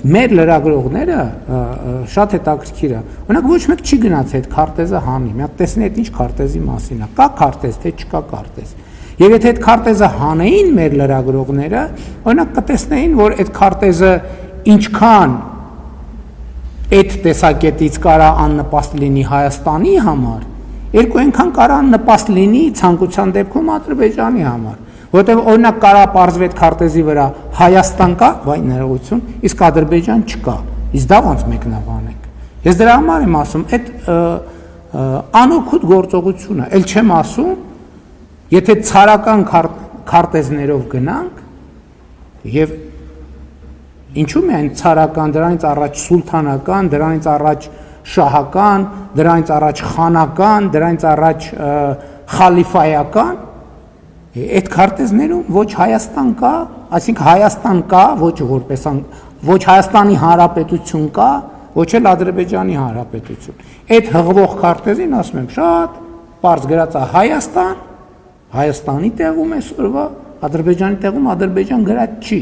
մեր լրագրողները շատ հետաքրքիր է։ Օրինակ ոչ մեկ չի գնաց այդ քարտեզը հանի։ Մի հատ տեսնի այդ ինչ քարտեզի մասին է։ Կա քարտեզ, թե չկա քարտեզ։ Եվ եթե այդ քարտեզը հանեին մեր լրագրողները, օրինակ կտեսնեին, որ այդ քարտեզը ինչքան այդ տեսակետից կարա աննպաստ լինի Հայաստանի համար, երկու այնքան կարա աննպաստ լինի ցանկության դեպքում Ադրբեջանի համար, որովհետև օրինակ կարա պարզվի այդ քարտեզի վրա Հայաստան կա, վայ ներողություն, իսկ Ադրբեջան չկա։ Իսկ դա ոնց մեկնաբանենք։ Ես դրա համար եմ ասում, այդ անօգուտ գործողությունը, ել չեմ ասում, եթե ցարական քարտեզներով գնանք եւ ինչու՞ միայն ցարական, դրանից առաջ սուլթանական, դրանից առաջ շահական, դրանից առաջ խանական, դրանից առաջ խալիֆայական, այդ քարտեզներում ոչ Հայաստան կա, այսինքն Հայաստան կա, ոչ Հայաստանի Հանրապետություն կա, ոչ էլ Ադրբեջանի Հանրապետություն։ Այդ հղվող քարտեզին ասում եմ շատ պարզ գրած է Հայաստան, Հայաստանի տեղում այսօրվա, Ադրբեջանի տեղում Ադրբեջան գրած չի։